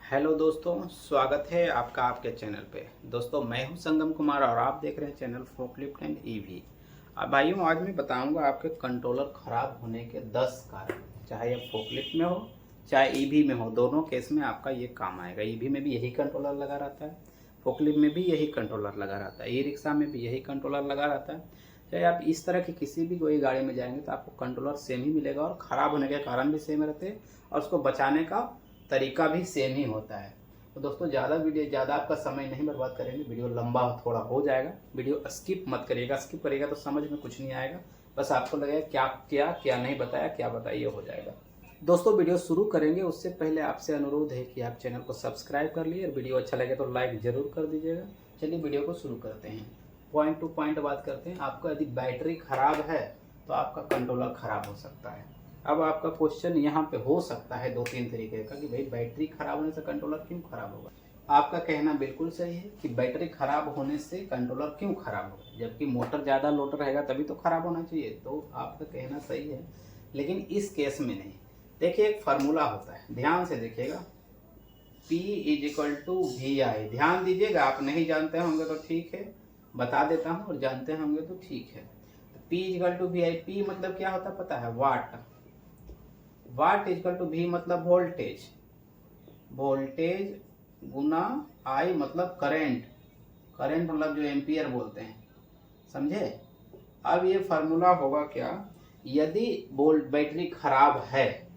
Hello दोस्तों, स्वागत है आपका आपके चैनल पे। दोस्तों, मैं हूं संगम कुमार और आप देख रहे हैं चैनल फोकलिफ्ट एंड ईवी। अब भाइयों, आज मैं बताऊंगा आपके कंट्रोलर ख़राब होने के 10 कारण। चाहे आप फोकलिफ्ट में हो चाहे ईवी में हो, दोनों केस में आपका ये काम आएगा। ईवी में भी यही कंट्रोलर लगा रहता है, फोकलिफ्ट में भी यही कंट्रोलर लगा रहता है, ई रिक्शा में भी यही कंट्रोलर लगा रहता है। चाहे आप इस तरह की किसी भी कोई गाड़ी में जाएंगे तो आपको कंट्रोलर सेम ही मिलेगा और ख़राब होने के कारण भी सेम रहते हैं और उसको बचाने का तरीका भी सेम ही होता है। तो दोस्तों, ज़्यादा आपका समय नहीं बर्बाद करेंगे। वीडियो लंबा थोड़ा हो जाएगा, वीडियो स्किप मत करिएगा। स्किप करिएगा तो समझ में कुछ नहीं आएगा, बस आपको लगेगा क्या क्या क्या नहीं बताया, क्या बताइए हो जाएगा। दोस्तों, वीडियो शुरू करेंगे उससे पहले आपसे अनुरोध है कि आप चैनल को सब्सक्राइब कर लिए और वीडियो अच्छा लगे तो लाइक ज़रूर कर दीजिएगा। चलिए वीडियो को शुरू करते हैं। पॉइंट टू पॉइंट बात करते हैं। आपका यदि बैटरी खराब है तो आपका कंट्रोलर खराब हो सकता है। अब आपका क्वेश्चन यहाँ पे हो सकता है 2-3 तरीके का कि भाई बैटरी खराब होने से कंट्रोलर क्यों खराब होगा। आपका कहना बिल्कुल सही है कि बैटरी खराब होने से कंट्रोलर क्यों खराब होगा, जबकि मोटर ज़्यादा लोड रहेगा तभी तो खराब होना चाहिए। तो आपका कहना सही है, लेकिन इस केस में नहीं। देखिए, एक फार्मूला होता है, ध्यान से देखिएगा। P = VI। ध्यान दीजिएगा, आप नहीं जानते होंगे तो ठीक है, बता देता हूँ, और जानते होंगे तो ठीक है। P = VI। P मतलब क्या होता है पता है? वाट। वाट = V मतलब वोल्टेज। वोल्टेज गुना I मतलब करेंट। करेंट मतलब जो एम्पियर बोलते हैं, समझे? अब ये फार्मूला होगा क्या, यदि बैटरी खराब है।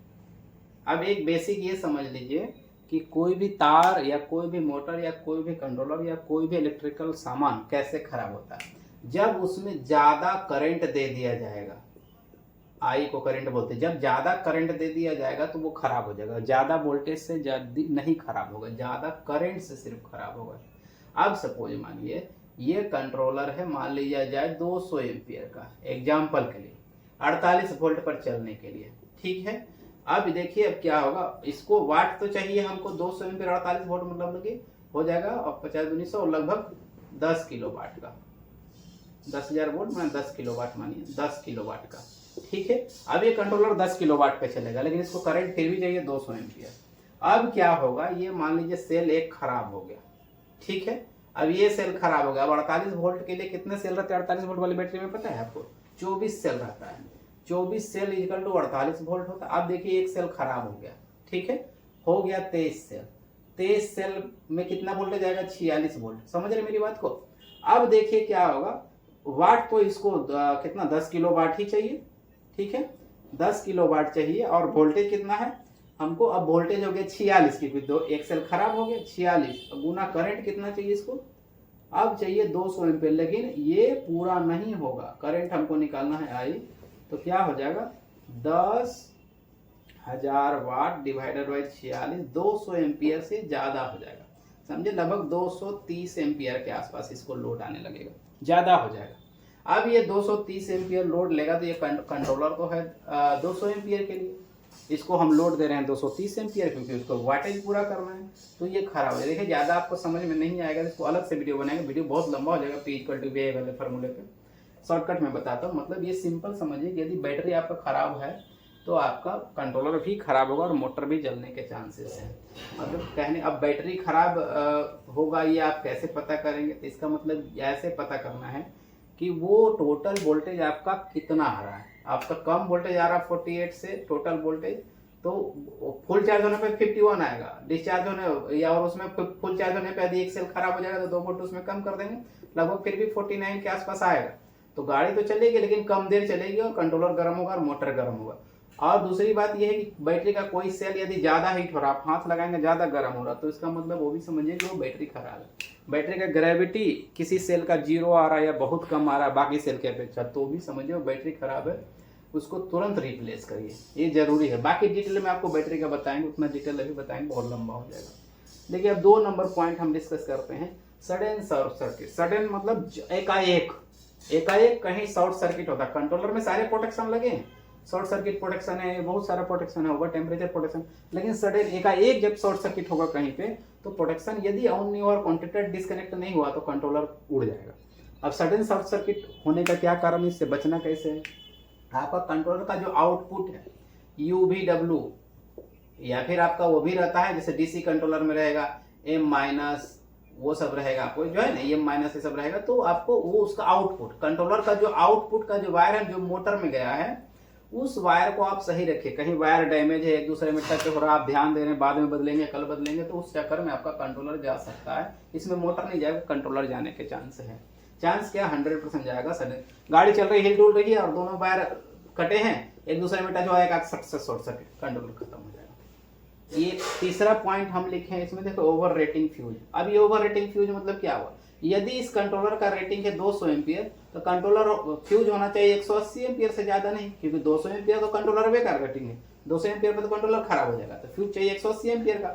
अब एक बेसिक ये समझ लीजिए कि कोई भी तार या कोई भी मोटर या कोई भी कंट्रोलर या कोई भी इलेक्ट्रिकल सामान कैसे खराब होता है, जब उसमें ज़्यादा करंट दे दिया जाएगा। आई को करंट बोलते हैं। जब ज़्यादा करंट दे दिया जाएगा तो वो खराब हो जाएगा। ज़्यादा वोल्टेज से ज़्यादा नहीं खराब होगा, ज़्यादा करंट से सिर्फ खराब होगा। अब सपोज मानिए ये कंट्रोलर है, मान लिया जाए 200 एम्पियर का, एग्जाम्पल के लिए 48 वोल्ट पर चलने के लिए, ठीक है। अब देखिए, अब क्या होगा, इसको वाट तो चाहिए हमको, 200 एम्पियर 48 वोल्ट मतलब लगे हो जाएगा, और 50×200 लगभग 10 किलो वाट का। 10,000 वोल्ट में 10 किलो वाट, मानिए 10 किलो वाट का, ठीक है। अब ये कंट्रोलर 10 किलो वाट पे चलेगा, लेकिन इसको करंट फिर भी चाहिए 200 एम्पियर। अब क्या होगा, ये मान लीजिए सेल एक खराब हो गया, ठीक है। अब ये सेल खराब हो गया। अब 48 वोल्ट के लिए कितने सेल रहते हैं 48 वोल्ट वाली बैटरी में, पता है आपको? 24 सेल रहता है। 24 सेल = 48 वोल्ट होता है। अब देखिए, एक सेल खराब हो गया, ठीक है, हो गया 23 सेल। 23 सेल में कितना वोल्टेज आएगा? 46 वोल्ट। समझ रहे मेरी बात को? अब देखिए क्या होगा, वाट तो इसको कितना 10 किलो वाट ही चाहिए, ठीक है, 10 किलो वाट चाहिए। और वोल्टेज कितना है हमको? अब वोल्टेज हो गया 46, क्योंकि दो एक सेल खराब हो गया, 46 गुना करंट कितना चाहिए इसको? अब चाहिए 200 एम्पियर, लेकिन ये पूरा नहीं होगा, करंट हमको निकालना है आई। तो क्या हो जाएगा, 10,000 वाट डिवाइडेड बाई 46, 200 एम्पियर से ज्यादा हो जाएगा। समझे? लगभग 230 एम्पियर के आसपास इसको लोड आने लगेगा, ज्यादा हो जाएगा। अब ये 230 एम्पियर लोड लेगा तो ये कंट्रोलर तो है 200 एम्पियर के लिए, इसको हम लोड दे रहे हैं 230 एम्पियर, क्योंकि उसको वाटेज पूरा करना है। तो ये खराब है। देखिए, ज़्यादा आपको समझ में नहीं आएगा, इसको अलग से वीडियो बनाएंगे, वीडियो बहुत लंबा हो जाएगा। P = VI वाले फार्मूले पे शॉर्टकट में बताता हूँ। मतलब ये सिंपल समझिए कि यदि बैटरी आपका खराब है तो आपका कंट्रोलर भी खराब होगा और मोटर भी जलने के चांसेस हैं। मतलब कहने, अब बैटरी खराब होगा ये आप कैसे पता करेंगे? तो इसका मतलब ऐसे पता करना है कि वो टोटल वोल्टेज आपका कितना आ रहा है। आपका कम वोल्टेज आ रहा है 48 से टोटल वोल्टेज, तो फुल चार्ज होने पे 51 आएगा। डिस्चार्ज होने या और उसमें फुल चार्ज होने पे यदि एक सेल खराब हो जाएगा तो 2 वोल्ट उसमें कम कर देंगे, लगभग फिर भी 49 के आसपास आएगा। तो गाड़ी तो चलेगी लेकिन कम देर चलेगी और कंट्रोलर गर्म होगा और मोटर गर्म होगा। और दूसरी बात यह है कि बैटरी का कोई सेल यदि ज्यादा हीट हो रहा, आप हाथ लगाएंगे ज्यादा गर्म हो रहा, तो इसका मतलब वो भी समझिए कि वो बैटरी खराब है। बैटरी का ग्रेविटी किसी सेल का 0 आ रहा है या बहुत कम आ रहा है बाकी सेल की अपेक्षा, तो भी समझिए वो बैटरी खराब है, उसको तुरंत रिप्लेस करिए, ये जरूरी है। बाकी डिटेल में आपको बैटरी का बताएंगे, उतना डिटेल अभी बताएंगे, बहुत लंबा हो जाएगा। देखिए, अब 2 नंबर पॉइंट हम डिस्कस करते हैं, सडन शॉर्ट सर्किट। सडन मतलब एकाएक कहीं शॉर्ट सर्किट होता है। कंट्रोलर में सारे प्रोटेक्शन लगे हैं, शॉर्ट सर्किट प्रोटेक्शन है, बहुत सारा प्रोटेक्शन है, ओवर टेम्परेचर प्रोटेक्शन, लेकिन सडन एकाएक जब शॉर्ट सर्किट होगा कहीं पे, तो प्रोटेक्शन यदि ऑन नहीं हुआ और कॉन्टेक्टेड डिस्कनेक्ट नहीं हुआ तो कंट्रोलर उड़ जाएगा। अब सडन शॉर्ट सर्किट होने का क्या कारण, इससे बचना कैसे है? आपका कंट्रोलर का जो आउटपुट है UVW, या फिर आपका वो भी रहता है, जैसे डीसी कंट्रोलर में रहेगा M- वो सब रहेगा, आपको जो है ना M- ये सब रहेगा, तो आपको वो उसका आउटपुट, कंट्रोलर का जो आउटपुट का जो वायर है जो मोटर में गया है, उस वायर को आप सही रखिए। कहीं वायर डैमेज है, एक दूसरे में टच हो रहा, आप ध्यान दे रहे हैं, बाद में बदलेंगे, कल बदलेंगे, तो उस चक्कर में आपका कंट्रोलर जा सकता है। इसमें मोटर नहीं जाएगा, कंट्रोलर जाने के चांस है। चांस क्या, 100% जाएगा। सर गाड़ी चल रही, हिल डुल रही है और दोनों वायर कटे हैं, एक दूसरे में टच हो जाएगा, सट से शॉर्ट सर्किट, कंट्रोलर खत्म हो जाएगा। ये तीसरा पॉइंट हम लिखे हैं इसमें, देखो ओवर रेटिंग फ्यूज। अब ये ओवर रेटिंग फ्यूज मतलब क्या हुआ, यदि इस कंट्रोलर का रेटिंग है 200 एम्पियर, तो कंट्रोलर फ्यूज होना चाहिए 180 एम्पियर से ज्यादा नहीं, क्योंकि 200 एम्पियर तो कंट्रोलर बेकार रेटिंग है, 200 एम्पियर पे तो कंट्रोलर खराब हो जाएगा, तो फ्यूज चाहिए 180 एम्पियर का।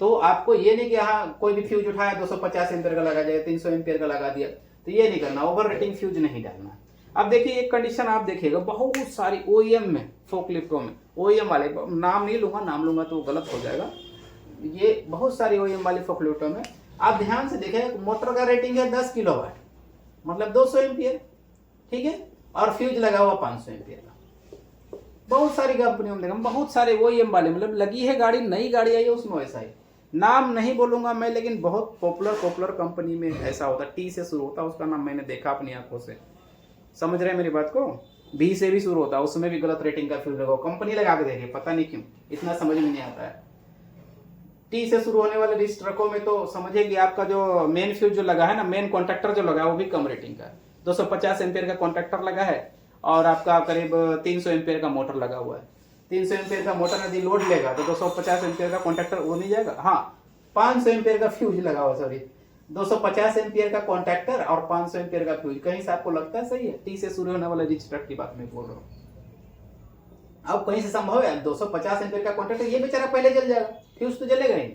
तो आपको ये नहीं कि हाँ कोई भी फ्यूज उठाया 250 एम्पियर का लगा जाए, 300 एम्पियर का लगा दिया, तो ये नहीं करना, ओवर रेटिंग फ्यूज नहीं डालना। अब देखिए एक कंडीशन आप देखिएगा, बहुत सारी ओईएम में, फोकलिफ्टों में, ओईएम वाले, नाम नहीं लूंगा, नाम लूंगा तो गलत हो जाएगा, ये बहुत सारी ओईएम वाली फोकलिफ्टों में आप ध्यान से देखें, मोटर का रेटिंग है 10 किलोवाट, मतलब 200 एम्पियर, ठीक है, और फ्यूज लगा हुआ 500 एम्पियर का। बहुत सारी कंपनियों में देखा, बहुत सारे ओईएम वाले, मतलब लगी है गाड़ी, नई गाड़ी आई है उसमें वैसा ही, नाम नहीं बोलूंगा मैं, लेकिन बहुत पॉपुलर कंपनी में ऐसा होता है, टी से शुरू होता है, उसका नाम मैंने देखा अपनी आंखों से, समझ रहे हैं मेरी बात को, बी से भी शुरू होता है, उसमें भी गलत रेटिंग का फ्यूज लगा, कंपनी लगा के देखिए, पता नहीं क्यों, इतना समझ में नहीं आता है। टी से शुरू होने वाले रिस्ट ट्रकों में तो समझिए कि आपका जो मेन फ्यूज जो लगा है ना, मेन कॉन्ट्रैक्टर जो लगा है वो भी कम रेटिंग का है, 250 एम्पियर का कॉन्ट्रैक्टर लगा है, और आपका करीब 300 एम्पियर का मोटर लगा हुआ है। 300 एम्पियर का मोटर यदि लोड लेगा तो 250 एम्पियर का कॉन्ट्रैक्टर वो नहीं जाएगा, हाँ 500 एम्पियर का फ्यूज लगा हुआ, सॉरी 250 एम्पियर का कॉन्ट्रैक्टर और 500 एम्पियर का फ्यूज, कहीं से आपको लगता है सही है? टी से शुरू होने वाले रिच ट्रक की बात मैं बोल रहा हूँ। अब कहीं से संभव है 250 एम्पियर का कॉन्ट्रैक्टर, ये बेचारा पहले जल जाएगा, फ्यूज तो जलेगा ही,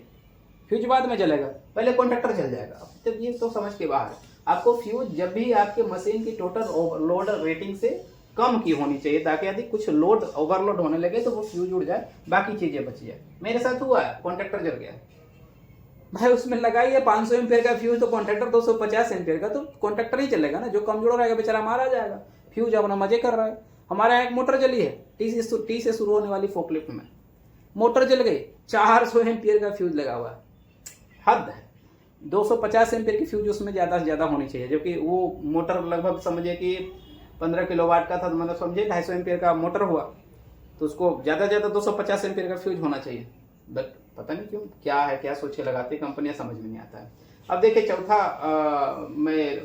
फ्यूज बाद में जलेगा, पहले कॉन्ट्रैक्टर जल जाएगा। अब तब ये तो समझ के बाहर है। आपको फ्यूज जब भी आपके मशीन की टोटल ओवरलोड रेटिंग से कम की होनी चाहिए, ताकि यदि कुछ लोड ओवरलोड होने लगे तो वो फ्यूज उड़ जाए, बाकी चीजें बच जाए। मेरे साथ हुआ है, कॉन्ट्रैक्टर जल गया भाई, उसमें लगाइए 500 एम्पियर का फ्यूज, तो कॉन्ट्रैक्टर 250 एम्पियर का, तो कॉन्ट्रैक्टर ही चलेगा ना, जो कमजोर रहेगा बेचारा मारा जाएगा। फ्यूज अपना मजे कर रहा है। हमारे यहाँ एक मोटर जली है, टी से शुरू होने वाली फोकलिफ्ट में मोटर जल गई, 400 एम्पियर का फ्यूज लगा हुआ है, हद है। 250 एम्पियर की फ्यूज उसमें ज्यादा से ज्यादा होनी चाहिए, जबकि वो मोटर लगभग समझिए कि 15 किलोवाट का था, तो मतलब समझिए 250 एम्पियर का मोटर हुआ, तो उसको ज्यादा ज्यादा 250 एम्पियर का फ्यूज होना चाहिए। बट पता नहीं क्यों, क्या है, क्या सोच के लगाती कंपनियां, समझ में नहीं आता है। अब देखिए चौथा मैं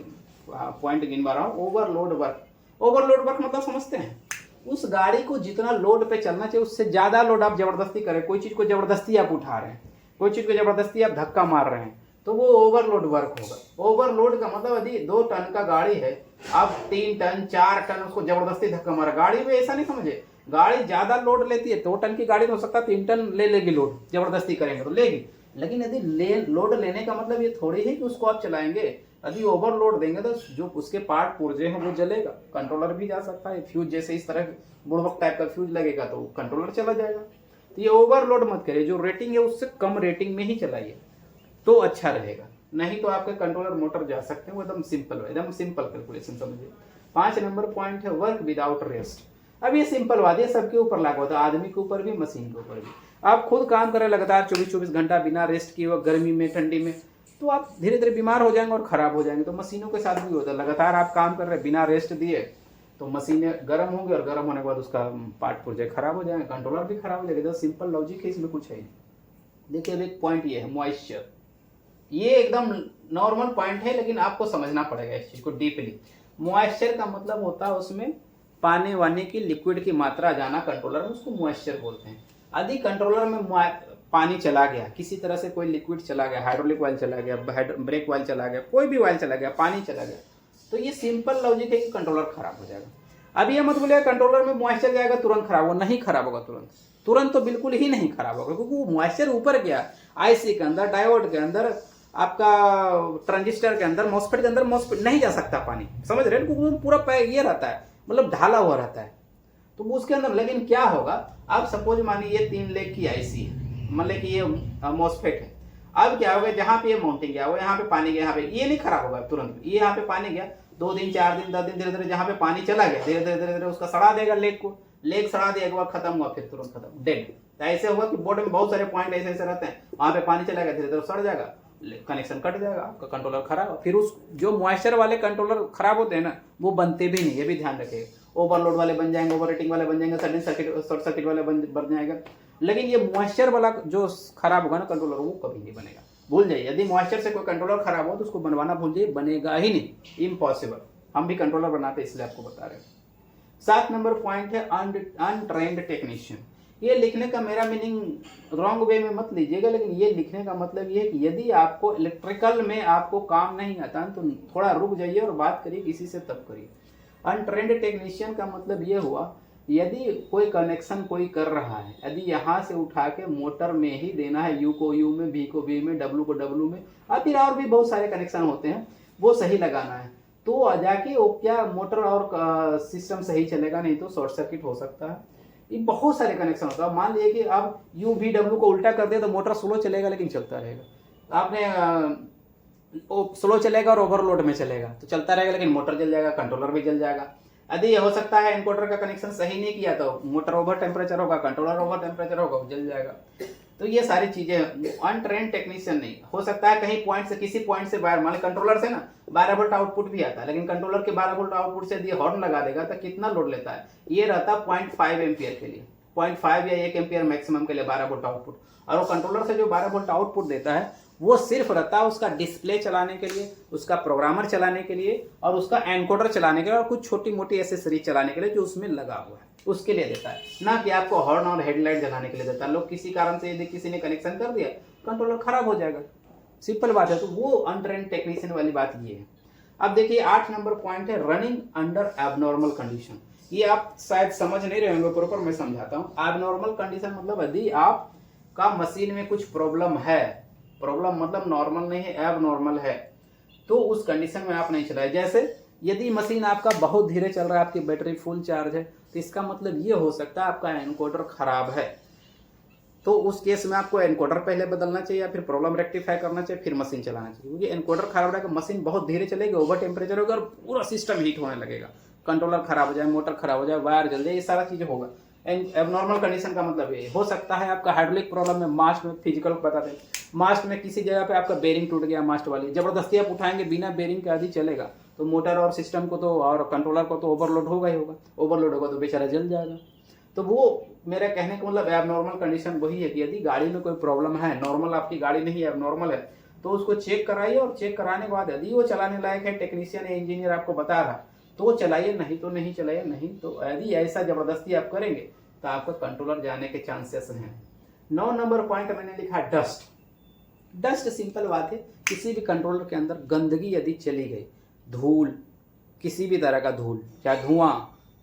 पॉइंट गिनवा रहा हूँ, ओवरलोड वर्क। ओवरलोड वर्क मतलब समझते हैं, उस गाड़ी को जितना लोड पे चलना चाहिए उससे ज्यादा लोड आप जबरदस्ती करें, कोई चीज को जबरदस्ती आप उठा रहे हैं, कोई चीज को जबरदस्ती आप धक्का मार रहे हैं, तो वो ओवरलोड वर्क होगा। ओवरलोड का मतलब यदि 2 टन का गाड़ी है, आप 3 टन 4 टन उसको जबरदस्ती धक्का मारा, गाड़ी में ऐसा नहीं समझे, गाड़ी ज्यादा लोड लेती है, 2 टन की गाड़ी तो हो सकता है 3 टन ले लेगी लोड, जबरदस्ती करेंगे तो लेगी, लेकिन यदि लोड लेने का मतलब ये थोड़ी है कि उसको आप चलाएंगे, यदि ओवरलोड देंगे तो जो उसके पार्ट पुर्जे हैं वो जलेगा, कंट्रोलर भी जा सकता है, फ्यूज जैसे इस तरह बुड़बक टाइप का फ्यूज लगेगा तो कंट्रोलर चला जाएगा। तो ये ओवरलोड मत करिए, जो रेटिंग है उससे कम रेटिंग में ही चलाइए तो अच्छा रहेगा, नहीं तो आपके कंट्रोलर मोटर जा सकते हैं। वो एकदम सिंपल कैलकुलेशन समझिए। 5 नंबर पॉइंट है वर्क विदाउट रेस्ट। अब ये सिंपल बात है, सबके ऊपर लागू होता है, आदमी के ऊपर भी, मशीन के ऊपर भी। आप खुद काम करें लगातार 24-24 घंटा बिना रेस्ट किए, गर्मी में ठंडी में, तो आप धीरे धीरे बीमार हो जाएंगे और खराब हो जाएंगे। तो मशीनों के साथ भी होता है, लगातार आप काम कर रहे हैं बिना रेस्ट दिए, तो मशीनें गर्म होंगी और गर्म होने के बाद उसका पार्ट पुर्जे खराब हो जाएंगे, कंट्रोलर भी खराब हो जाएगा। तो सिंपल लॉजिक है, इसमें कुछ है नहीं। देखिए अब एक पॉइंट ये है मॉइस्चर, ये एकदम नॉर्मल पॉइंट है, लेकिन आपको समझना पड़ेगा इस चीज को डीपली। मॉइस्चर का मतलब होता है उसमें पानी वानी की, लिक्विड की मात्रा जाना कंट्रोलर में, उसको मॉइस्चर बोलते हैं। यदि कंट्रोलर में पानी चला गया, किसी तरह से कोई लिक्विड चला गया, हाइड्रोलिक ऑयल चला गया, ब्रेक ऑयल चला गया, कोई भी ऑयल चला गया, पानी चला गया, तो ये सिंपल लॉजिक है कि कंट्रोलर खराब हो जाएगा। अब ये मत बोलिए कंट्रोलर में मॉइस्चर जाएगा तुरंत खराब होगा, नहीं खराब होगा तुरंत तो बिल्कुल ही नहीं खराब होगा, क्योंकि वो मॉइस्चर ऊपर गया आईसी के अंदर, डायोड के अंदर, आपका ट्रांजिस्टर के अंदर, मॉस्फेट के अंदर, मॉस्फेट नहीं जा सकता पानी, समझ रहे हैं? क्योंकि पूरा ये रहता है, मतलब ढाला हुआ रहता है, तो उसके अंदर। लेकिन क्या होगा, आप सपोज मानिए ये 3 लेग की आईसी है, मतलब कि ये मॉस्फेट है। अब क्या होगा, जहां पे ये माउंटिंग गया वो यहाँ पे पानी गया, यहाँ पे ये नहीं खराब होगा तुरंत, ये यहाँ पे पानी गया, 2 दिन 4 दिन 10 दिन धीरे धीरे जहां पे पानी चला गया, धीरे धीरे उसका सड़ा देगा लेग को, लेग सड़ा दिया एक बार खत्म हुआ, फिर तुरंत खत्म, डेड, तो ऐसे होगा कि बोर्ड में बहुत सारे पॉइंट ऐसे ऐसे रहते हैं, वहां पे पानी चला गया धीरे धीरे सड़ जाएगा, कनेक्शन कट जाएगा, आपका कंट्रोलर खराब। फिर उस जो मॉइस्चर वाले कंट्रोलर खराब होते हैं ना, वो बनते भी नहीं, ये भी ध्यान रखिएगा। ओवरलोड वाले बन जाएंगे, ओवर रेटिंग वाले बन जाएंगे, शॉर्ट सर्किट वाले बन जाएगा, लेकिन ये मॉइस्चर वाला जो खराब होगा ना कंट्रोलर, वो कभी नहीं बनेगा, भूल जाइए। यदि मॉइस्चर से कोई कंट्रोलर खराब हो तो उसको बनवाना भूल जाइए, बनेगा ही नहीं, इम्पॉसिबल। हम भी कंट्रोलर बनाते इसलिए आपको बता रहे हैं। 7 नंबर पॉइंट है अनट्रेंड टेक्नीशियन। ये लिखने का मेरा मीनिंग रॉन्ग वे में मत लीजिएगा, लेकिन ये लिखने का मतलब ये है कि यदि आपको इलेक्ट्रिकल में आपको काम नहीं आता तो थोड़ा रुक जाइए और बात करिए किसी से, तब करिए। अनट्रेंड टेक्नीशियन का मतलब ये हुआ, यदि कोई कनेक्शन कोई कर रहा है, यदि यहाँ से उठा के मोटर में ही देना है, यू को यू में, वी को वी में, डब्लू को डब्लू में, और फिर और भी बहुत सारे कनेक्शन होते हैं, वो सही लगाना है, तो जाके वो क्या मोटर और सिस्टम सही चलेगा, नहीं तो शॉर्ट सर्किट हो सकता है। ये बहुत सारे कनेक्शन होता है। मान लीजिए कि आप यू वी डब्ल्यू को उल्टा कर दे तो मोटर स्लो चलेगा लेकिन चलता रहेगा, आपने स्लो चलेगा और ओवरलोड में चलेगा तो चलता रहेगा लेकिन मोटर जल जाएगा, कंट्रोलर भी जल जाएगा। यदि ये हो सकता है एनकोडर का कनेक्शन सही नहीं किया तो मोटर ओवर टेम्परेचर होगा, कंट्रोलर ओवर टेम्परेचर होगा, जल जाएगा। तो ये सारी चीजें अनट्रेंड टेक्नीशियन नहीं हो सकता है, कहीं पॉइंट से किसी पॉइंट से वायर, मान कंट्रोलर से ना 12 वोल्ट आउटपुट भी आता है, लेकिन कंट्रोलर के 12 वोल्ट आउटपुट से यदि हॉर्न लगा देगा तो कितना लोड लेता है, ये रहता है 0.5 एम्पियर के लिए, 0.5 या 1 एम्पियर मैक्सिमम के लिए 12 वोल्ट आउटपुट। और वो कंट्रोलर से जो 12 वोल्ट आउटपुट देता है वो सिर्फ रहता है उसका डिस्प्ले चलाने के लिए, उसका प्रोग्रामर चलाने के लिए, और उसका एनकोडर चलाने के लिए, और कुछ छोटी मोटी एसेसरीज चलाने के लिए जो उसमें लगा हुआ है, उसके लिए देता है, ना कि आपको हॉर्न और हेडलाइट जलाने के लिए देता है। लोग किसी कारण से यदि किसी ने कनेक्शन कर दिया, कंट्रोलर खराब हो जाएगा, सिंपल बात है। तो वो अनट्रेंड टेक्नीशियन वाली बात ये है। अब देखिए 8 नंबर पॉइंट है रनिंग अंडर एबनॉर्मल कंडीशन। ये आप शायद समझ नहीं रहे होंगे प्रॉपर, मैं समझाता हूँ। एबनॉर्मल कंडीशन मतलब यदि आपका मशीन में कुछ प्रॉब्लम है, प्रॉब्लम मतलब नॉर्मल नहीं है, एबनॉर्मल है, तो उस कंडीशन में आप नहीं चलाए। जैसे यदि मशीन आपका बहुत धीरे चल रहा है, आपकी बैटरी फुल चार्ज है, तो इसका मतलब ये हो सकता है आपका एनकोडर खराब है, तो उस केस में आपको एनकोडर पहले बदलना चाहिए या फिर प्रॉब्लम रेक्टिफाई करना चाहिए, फिर मशीन चलाना चाहिए। क्योंकि एनकोडर खराब रहेगा, मशीन बहुत धीरे चलेगी, ओवर टेम्परेचर होगा और पूरा सिस्टम हीट होने लगेगा, कंट्रोलर खराब हो जाए, मोटर खराब हो जाए, वायर जल जाए, ये सारा चीज होगा। एबनॉर्मल कंडीशन का मतलब ये हो सकता है आपका हाइड्रोलिक प्रॉब्लम में, मास्ट में, फिजिकल बताते हैं, मास्ट में किसी जगह पे आपका बेरिंग टूट गया, मास्ट वाली जबरदस्ती आप उठाएंगे, बिना बेरिंग के आदि चलेगा तो मोटर और सिस्टम को तो और कंट्रोलर को तो ओवरलोड होगा ही होगा, ओवरलोड होगा तो बेचारा जल जाएगा। तो वो मेरा कहने का मतलब एबनॉर्मल कंडीशन वही है कि यदि गाड़ी में कोई प्रॉब्लम है, नॉर्मल आपकी गाड़ी नहीं है, एबनॉर्मल है, तो उसको चेक कराइए, और चेक कराने के बाद यदि वो चलाने लायक है, टेक्नीशियन या इंजीनियर आपको बता रहा तो चलाइए, नहीं तो नहीं चलाइए। नहीं तो यदि ऐसा जबरदस्ती आप करेंगे तो आपका कंट्रोलर जाने के चांसेस हैं। 9 नंबर पॉइंट मैंने लिखा डस्ट। डस्ट सिंपल बात है, किसी भी कंट्रोलर के अंदर गंदगी यदि चली गई, धूल, किसी भी तरह का धूल, चाहे धुआं,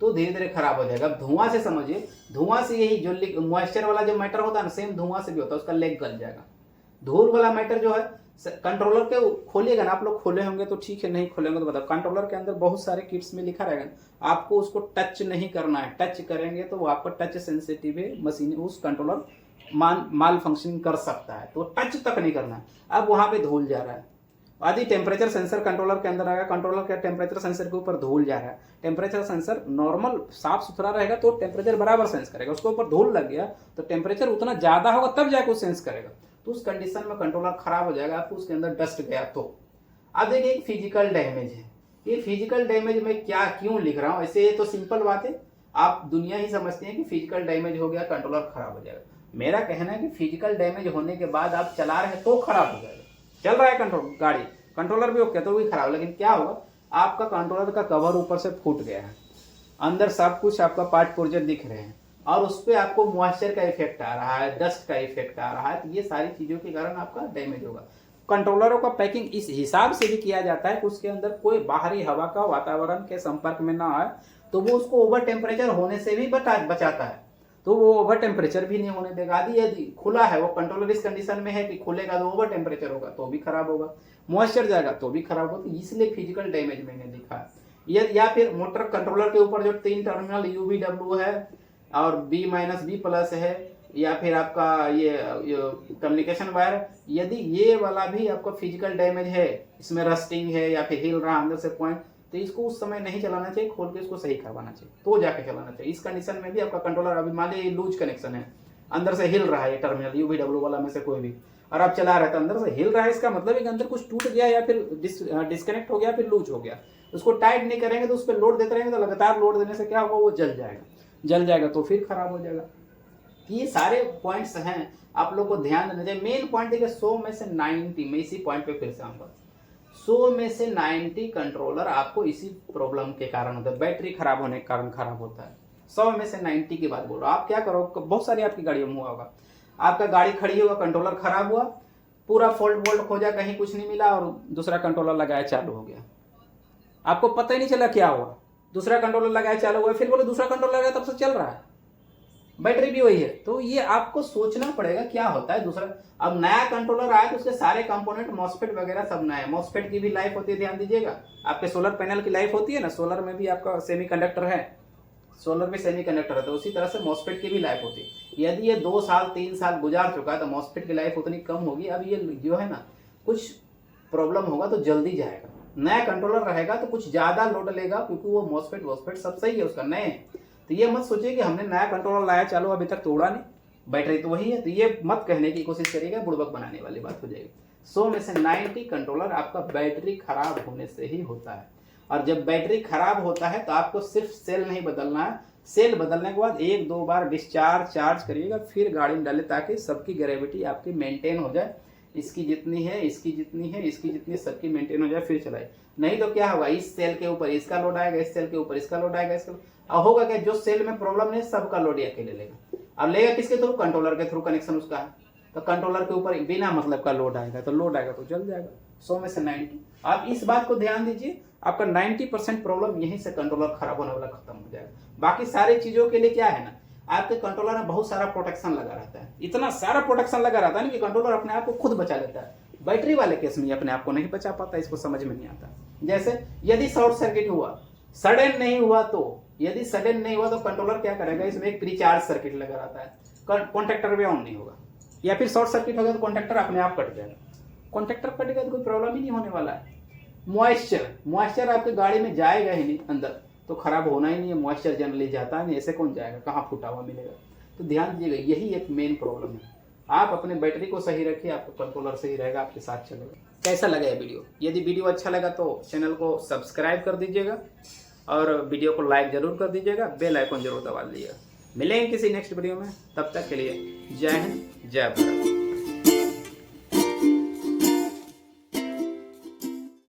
तो धीरे धीरे खराब हो जाएगा। अब धुआं से समझिए, धुआं से यही जो मॉइस्चर वाला जो मैटर होता है ना, सेम धुआं से भी होता है, उसका लेग गल जाएगा। धूल वाला मैटर जो है कंट्रोलर के खोलिएगा ना, आप लोग खोले होंगे तो ठीक है, नहीं खोलेंगे तो बताओ, कंट्रोलर के अंदर बहुत सारे किट्स में लिखा रहेगा, आपको उसको टच नहीं करना है, टच करेंगे तो वो आपका टच सेंसिटिव है, मशीन उस कंट्रोलर माल फंक्शनिंग कर सकता है, तो टच तक नहीं करना है। अब वहां पे धूल जा रहा है, यदि टेम्परेचर सेंसर कंट्रोलर के अंदर आएगा, कंट्रोलर के टेम्परेचर सेंसर के ऊपर धूल जा रहा है, टेम्परेचर सेंसर नॉर्मल साफ सुथरा रहेगा तो टेम्परेचर बराबर सेंस करेगा, उसके ऊपर धूल लग गया तो टेम्परेचर उतना ज्यादा होगा तब जाकर सेंस करेगा, तो उस कंडीशन में कंट्रोलर खराब हो जाएगा, आपको उसके अंदर डस्ट गया तो। अब देखिए एक फिजिकल डैमेज है, ये फिजिकल डैमेज में क्या क्यों लिख रहा हूँ, ऐसे ये तो सिंपल बात है, आप दुनिया ही समझते हैं कि फिजिकल डैमेज हो गया कंट्रोलर खराब हो जाएगा। मेरा कहना है कि फिजिकल डैमेज होने के बाद आप चला रहे हैं तो खराब हो जाएगा, चल रहा है कंट्रोल गाड़ी, कंट्रोलर भी ओके तो भी खराब, लेकिन क्या होगा, आपका कंट्रोलर का कवर ऊपर से फूट गया है, अंदर सब कुछ आपका पार्ट पुर्जे दिख रहे हैं, और उस पर आपको मॉइस्चर का इफेक्ट आ रहा है, डस्ट का इफेक्ट आ रहा है, तो ये सारी चीजों के कारण आपका डैमेज होगा। कंट्रोलरों का पैकिंग इस हिसाब से भी किया जाता है कि उसके अंदर कोई बाहरी हवा का वातावरण के संपर्क में ना आए, तो वो उसको ओवर टेम्परेचर होने से भी बचाता है, तो वो ओवर टेम्परेचर भी नहीं होने देगा। यदि खुला है, वो कंट्रोलर इस कंडीशन में है कि खुलेगा तो ओवर टेम्परेचर होगा तो भी खराब होगा, मॉइस्चर जाएगा तो भी खराब होगा, तो इसलिए फिजिकल डैमेज मैंने लिखा। या फिर मोटर कंट्रोलर के ऊपर जो 3 टर्मिनल UVW है और B-B+ है, या फिर आपका ये कम्युनिकेशन वायर, यदि ये वाला भी आपका फिजिकल डैमेज है, इसमें रस्टिंग है या फिर हिल रहा अंदर से पॉइंट, तो इसको उस समय नहीं चलाना चाहिए, खोल के इसको सही करवाना चाहिए तो जाके चलाना चाहिए। इस कंडीशन में भी आपका कंट्रोलर, अभी मान लीजिए लूज कनेक्शन है, अंदर से हिल रहा है ये टर्मिनल UVW वाला में से कोई भी, और आप चला रहे तो अंदर से हिल रहा है, इसका मतलब है कि अंदर कुछ टूट गया या फिर डिस्कनेक्ट हो गया, फिर लूज हो गया। उसको टाइट नहीं करेंगे तो उस पर लोड देते रहेंगे तो लगातार लोड देने से क्या होगा, वो जल जाएगा तो फिर खराब हो जाएगा। ये सारे पॉइंट्स हैं, आप लोग को ध्यान देना चाहिए। मेन पॉइंट देखिए 100 में से 90, मैं इसी पॉइंट पे फिर से आऊंगा, 100 में से 90 कंट्रोलर आपको इसी प्रॉब्लम के कारण होता है, बैटरी खराब होने के कारण खराब होता है। 100 में से 90 की बात बोल रहा हूँ। आप क्या करो, बहुत सारी आपकी गाड़ियों में हुआ होगा, आपका गाड़ी खड़ी होगा, कंट्रोलर खराब हुआ, पूरा फोल्ट वोल्ट खोजा, कहीं कुछ नहीं मिला, और दूसरा कंट्रोलर लगाया चालू हो गया, आपको पता ही नहीं चला क्या हुआ। दूसरा कंट्रोलर लगाया चालू हुआ, फिर बोले दूसरा कंट्रोलर लगाया तब से चल रहा है, बैटरी भी वही है। तो ये आपको सोचना पड़ेगा क्या होता है दूसरा। अब नया कंट्रोलर आया तो उसके सारे कंपोनेंट मॉसफेट वगैरह सब नया है। मॉसफेट की भी लाइफ होती है, ध्यान दीजिएगा, आपके सोलर पैनल की लाइफ होती है ना, सोलर में भी आपका सेमीकंडक्टर है, सोलर में सेमीकंडक्टर है, तो उसी तरह से मॉसफेट की भी लाइफ होती है। यदि ये 2 साल 3 साल गुजार चुका है तो मॉसफेट की लाइफ उतनी कम होगी। अब ये जो है ना, कुछ प्रॉब्लम होगा तो जल्दी जाएगा। नया कंट्रोलर रहेगा तो कुछ ज्यादा लोड लेगा, क्योंकि वो मॉसफेट वॉसफेट सब सही है उसका, नए। तो ये मत सोचिए कि हमने नया कंट्रोलर लाया चालू अभी तक तोड़ा नहीं, बैटरी तो वही है, तो ये मत कहने की कोशिश करिएगा, बुड़बक बनाने वाली बात हो जाएगी। 100 में से 90 कंट्रोलर आपका बैटरी खराब होने से ही होता है। और जब बैटरी खराब होता है तो आपको सिर्फ सेल नहीं बदलना है, सेल बदलने के बाद 1-2 बार डिस्चार्ज चार्ज करिएगा, फिर गाड़ी में डाले, ताकि सबकी ग्रेविटी आपकी मेंटेन हो जाए, इसकी जितनी है, इसकी जितनी है, इसकी जितनी, सबकी मेंटेन हो जाए, फिर चलाए। नहीं तो क्या होगा, इस सेल के ऊपर इसका लोड आएगा, इस सेल के ऊपर इसका लोड आएगा, इसका और होगा क्या, जो सेल में प्रॉब्लम नहीं सबका लोड अकेले लेगा। अब लेगा किसके थ्रू, कंट्रोलर के थ्रू कनेक्शन उसका है, तो कंट्रोलर के ऊपर बिना मतलब का लोड आएगा, तो लोड आएगा तो जल जाएगा। 100 में से 90, आप इस बात को ध्यान दीजिए, आपका 90% प्रॉब्लम यहीं से कंट्रोलर खराब होने वाला खत्म हो जाएगा। बाकी सारी चीजों के लिए क्या है ना, आपके कंट्रोलर में बहुत सारा प्रोटेक्शन लगा रहता है, इतना सारा प्रोटेक्शन लगा रहता है ना कि कंट्रोलर अपने आप को खुद बचा लेता है। बैटरी वाले केस में अपने आप को नहीं बचा पाता, इसको समझ में नहीं आता। जैसे यदि शॉर्ट सर्किट हुआ, सडन नहीं हुआ, तो यदि सडन नहीं हुआ तो कंट्रोलर क्या करेगा, इसमें एक प्रीचार्ज सर्किट लगा रहता है, कॉन्टेक्टर भी ऑन नहीं होगा, या फिर शॉर्ट सर्किट हो गया तो कॉन्टेक्टर अपने आप कट जाएगा। कॉन्टेक्टर कटेगा तो कोई प्रॉब्लम ही नहीं होने वाला है। मॉइस्चर आपके गाड़ी में जाएगा ही नहीं अंदर, तो खराब होना ही नहीं है, मॉइस्चर जनरली जाता है नहीं, ऐसे कौन जाएगा, कहाँ फूटा हुआ मिलेगा। तो ध्यान दीजिएगा, यही एक मेन प्रॉब्लम है। आप अपने बैटरी को सही रखिए, आपका कंट्रोलर सही रहेगा, आपके साथ चलेगा। कैसा लगा ये वीडियो, यदि वीडियो अच्छा लगा तो चैनल को सब्सक्राइब कर दीजिएगा, और वीडियो को लाइक जरूर कर दीजिएगा, बेल आइकन जरूर दबा दीजिएगा। मिलेंगे किसी नेक्स्ट वीडियो में, तब तक के लिए जय हिंद, जय भारत।